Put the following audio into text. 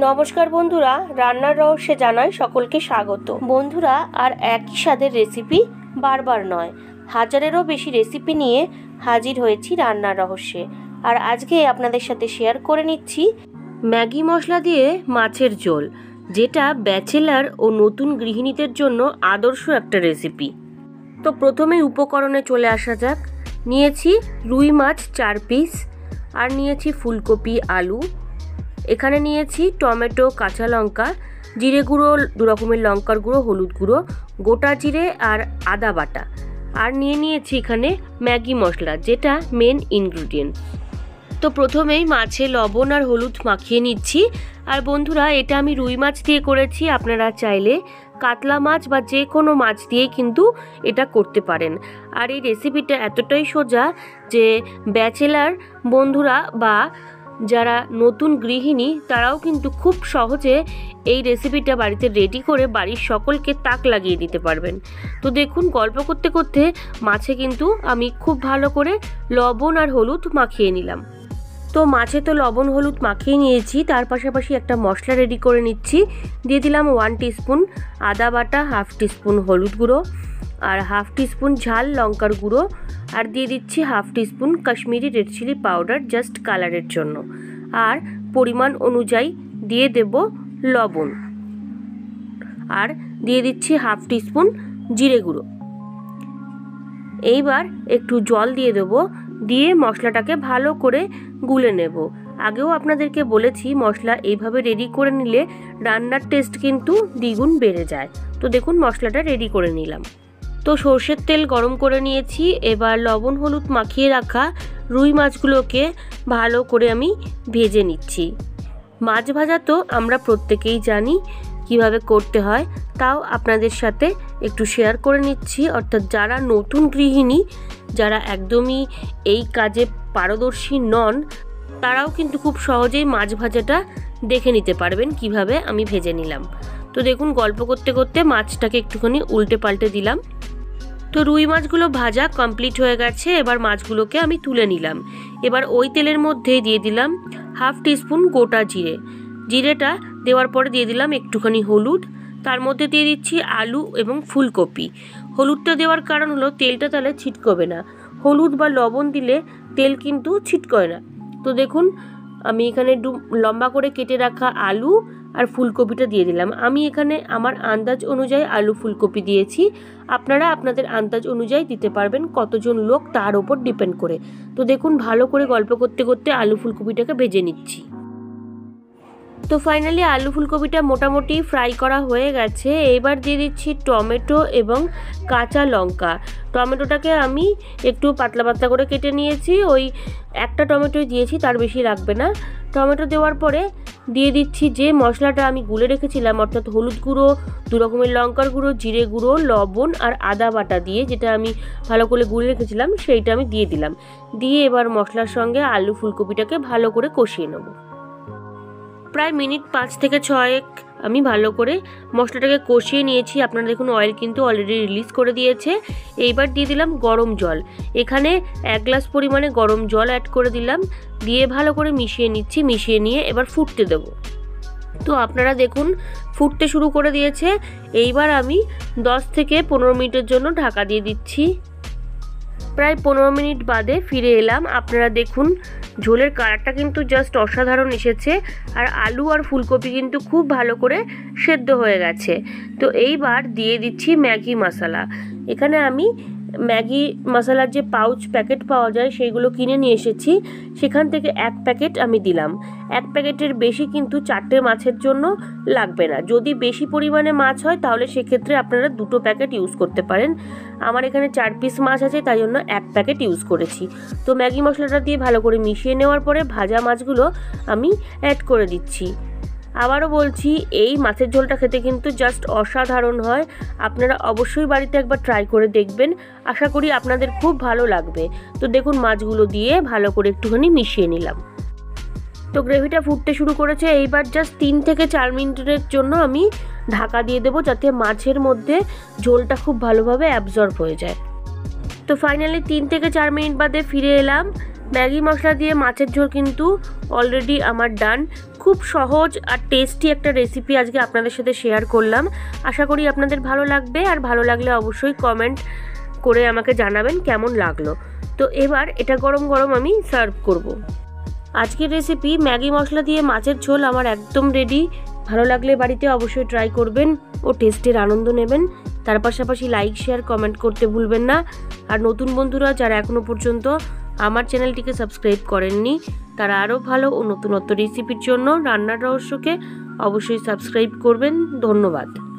নমস্কার বন্ধুরা, রান্নার রহস্যে জানাই সকলকে স্বাগত। বন্ধুরা, আর একই স্বাদের রেসিপি বারবার নয়, হাজারেরও বেশি রেসিপি নিয়ে হাজির হয়েছি রান্নার রহস্যে। আর আজকে আপনাদের সাথে শেয়ার করে নিচ্ছি ম্যাগি মশলা দিয়ে মাছের ঝোল, যেটা ব্যাচেলার ও নতুন গৃহিণীদের জন্য আদর্শ একটা রেসিপি। তো প্রথমেই উপকরণে চলে আসা যাক। নিয়েছি রুই মাছ 4 পিস, আর নিয়েছি ফুলকপি, আলু, এখানে নিয়েছি টমেটো, কাঁচা লঙ্কা, জিরে গুঁড়ো, 2 রকমের লঙ্কার গুঁড়ো, হলুদ গুঁড়ো, গোটা জিরে আর আদা বাটা, আর নিয়েছি এখানে ম্যাগি মশলা, যেটা মেন ইনগ্রিডিয়েন্ট। তো প্রথমেই মাছে লবণ আর হলুদ মাখিয়ে নিচ্ছি। আর বন্ধুরা, এটা আমি রুই মাছ দিয়ে করেছি, আপনারা চাইলে কাতলা মাছ বা যে কোনো মাছ দিয়েই কিন্তু এটা করতে পারেন। আর এই রেসিপিটা এতটাই সোজা যে ব্যাচেলার বন্ধুরা বা যারা নতুন গৃহিণী তারাও কিন্তু খুব সহজে এই রেসিপিটা বাড়িতে রেডি করে বাড়ির সকলকে তাক লাগিয়ে দিতে পারবেন। তো দেখুন, গল্প করতে করতে মাছে কিন্তু আমি খুব ভালো করে লবণ আর হলুদ মাখিয়ে নিলাম। তো মাছে তো লবণ হলুদ মাখিয়ে নিয়েছি, তার পাশাপাশি একটা মশলা রেডি করে নিচ্ছি। দিয়ে দিলাম 1 টিস্পুন আদা বাটা, 1/2 টিস্পুন হলুদ গুঁড়ো, আর 1/2 টিস্পুন ঝাল লঙ্কার গুঁড়ো, আর দিয়ে দিচ্ছি 1/2 teaspoon Kashmiri red chilli powder, just কালারের জন্য। আর পরিমাণ অনুযায়ী দিয়ে দেব লবণ, আর দিয়ে দিচ্ছি 1/2 টিস্পুন জিরে গুঁড়ো। এইবার একটু জল দিয়ে দেবো, দিয়ে মশলাটাকে ভালো করে গুলে নেব। আগেও আপনাদেরকে বলেছি, মশলা এইভাবে রেডি করে নিলে রান্নার টেস্ট কিন্তু দ্বিগুণ বেড়ে যায়। তো দেখুন, মশলাটা রেডি করে নিলাম। তো সর্ষের তেল গরম করে নিয়েছি। এবার লবণ হলুদ মাখিয়ে রাখা রুই মাছগুলোকে ভালো করে আমি ভেজে নিচ্ছি। মাছ ভাজা তো আমরা প্রত্যেকেই জানি কিভাবে করতে হয়, তাও আপনাদের সাথে একটু শেয়ার করে নিচ্ছি। অর্থাৎ যারা নতুন গৃহিণী, যারা একদমই এই কাজে পারদর্শী নন, তারাও কিন্তু খুব সহজেই মাছ ভাজাটা দেখে নিতে পারবেন কিভাবে আমি ভেজে নিলাম। তো দেখুন, গল্প করতে করতে মাছটাকে একটুখানি উল্টে পাল্টে দিলাম। তো রুই মাছগুলো ভাজা কমপ্লিট হয়ে গেছে। এবার মাছগুলোকে আমি তুলে নিলাম। এবার ওই তেলের মধ্যে দিয়ে দিলাম 1/2 টিস্পুন গোটা জিরে। জিরেটা দেওয়ার পরে দিয়ে দিলাম একটুখানি হলুদ, তার মধ্যে দিয়ে দিচ্ছি আলু এবং ফুলকপি। হলুদটা দেওয়ার কারণ হলো তেলটা তাহলে ছিটকবে না। হলুদ বা লবণ দিলে তেল কিন্তু ছিটকয় না। তো দেখুন, আমি এখানে লম্বা করে কেটে রাখা আলু আর ফুলকপিটা দিয়ে দিলাম। আমি এখানে আমার আন্দাজ অনুযায়ী আলু ফুলকপি দিয়েছি, আপনারা আপনাদের আন্দাজ অনুযায়ী দিতে পারবেন, কতজন লোক তার ওপর ডিপেন্ড করে। তো দেখুন, ভালো করে গল্প করতে করতে আলু ফুলকপিটাকে ভেজে নিচ্ছি। তো ফাইনালি আলু ফুলকপিটা মোটামুটি ফ্রাই করা হয়ে গেছে। এবার দিয়ে দিচ্ছি টমেটো এবং কাঁচা লঙ্কা। টমেটোটাকে আমি একটু পাতলা পাতলা করে কেটে নিয়েছি, ওই একটা টমেটোই দিয়েছি, তার বেশি লাগবে না। টমেটো দেওয়ার পরে দিয়ে দিচ্ছি যে মশলাটা আমি গুলে রেখেছিলাম, অর্থাৎ হলুদ গুঁড়ো, 2 রকমের লঙ্কার গুঁড়ো, জিরে গুঁড়ো, লবণ আর আদা বাটা দিয়ে, যেটা আমি ভালো করে গুলে রেখেছিলাম, সেইটা আমি দিয়ে দিলাম। দিয়ে এবার মশলার সঙ্গে আলু ফুলকপিটাকে ভালো করে কষিয়ে নেব। প্রায় মিনিট 5 থেকে 6 আমি ভালো করে মশলাটাকে কষিয়ে নিয়েছি। আপনারা দেখুন, অয়েল কিন্তু অলরেডি রিলিজ করে দিয়েছে। এইবার দিয়ে দিলাম গরম জল। এখানে 1 গ্লাস পরিমাণে গরম জল অ্যাড করে দিলাম, দিয়ে ভালো করে মিশিয়ে নিচ্ছি। মিশিয়ে নিয়ে এবার ফুটতে দেব। তো আপনারা দেখুন, ফুটতে শুরু করে দিয়েছে। এইবার আমি 10 থেকে 15 মিনিটের জন্য ঢাকা দিয়ে দিচ্ছি। প্রায় 15 মিনিট বাদে ফিরে এলাম। আপনারা দেখুন, ঝোলের কালারটা কিন্তু জাস্ট অসাধারণ এসেছে, আর আলু আর ফুলকপি কিন্তু খুব ভালো করে সেদ্ধ হয়ে গেছে। তো এইবার দিয়ে দিচ্ছি ম্যাগি মশলা। এখানে আমি ম্যাগি মশলার যে পাউচ প্যাকেট পাওয়া যায় সেইগুলো কিনে নিয়ে এসেছি, সেখান থেকে 1 প্যাকেট আমি দিলাম। 1 প্যাকেটের বেশি কিন্তু 4টে মাছের জন্য লাগবে না। যদি বেশি পরিমাণে মাছ হয় তাহলে সেক্ষেত্রে আপনারা 2টো প্যাকেট ইউজ করতে পারেন। আমার এখানে 4 পিস মাছ আছে, তাই জন্য 1 প্যাকেট ইউজ করেছি। তো ম্যাগি মশলাটা দিয়ে ভালো করে মিশিয়ে নেওয়ার পরে ভাজা মাছগুলো আমি অ্যাড করে দিচ্ছি। আবারও বলছি, এই মাছের ঝোলটা খেতে কিন্তু জাস্ট অসাধারণ হয়। আপনারা অবশ্যই বাড়িতে একবার ট্রাই করে দেখবেন, আশা করি আপনাদের খুব ভালো লাগবে। তো দেখুন, মাছগুলো দিয়ে ভালো করে একটুখানি মিশিয়ে নিলাম। তো গ্রেভিটা ফুটতে শুরু করেছে। এইবার জাস্ট 3 থেকে 4 মিনিটের জন্য আমি ঢাকা দিয়ে দেবো, যাতে মাছের মধ্যে ঝোলটা খুব ভালোভাবে অ্যাবজর্ব হয়ে যায়। তো ফাইনালি 3 থেকে 4 মিনিট বাদে ফিরে এলাম। ম্যাগি মশলা দিয়ে মাছের ঝোল কিন্তু অলরেডি আমার ডান। খুব সহজ আর টেস্টি একটা রেসিপি আজকে আপনাদের সাথে শেয়ার করলাম। আশা করি আপনাদের ভালো লাগবে, আর ভালো লাগলে অবশ্যই কমেন্ট করে আমাকে জানাবেন কেমন লাগলো। তো এবার এটা গরম গরম আমি সার্ভ করব। আজকের রেসিপি ম্যাগি মশলা দিয়ে মাছের ঝোল আমার একদম রেডি। ভালো লাগলে বাড়িতে অবশ্যই ট্রাই করবেন ও টেস্টের আনন্দ নেবেন। তার পাশাপাশি লাইক, শেয়ার, কমেন্ট করতে ভুলবেন না। আর নতুন বন্ধুরা যারা এখনও পর্যন্ত আমার চ্যানেলটিকে সাবস্ক্রাইব করেননি, তারা আরও ভালো ও নতুনত্ব রেসিপির জন্য রান্নার রহস্যকে অবশ্যই সাবস্ক্রাইব করবেন। ধন্যবাদ।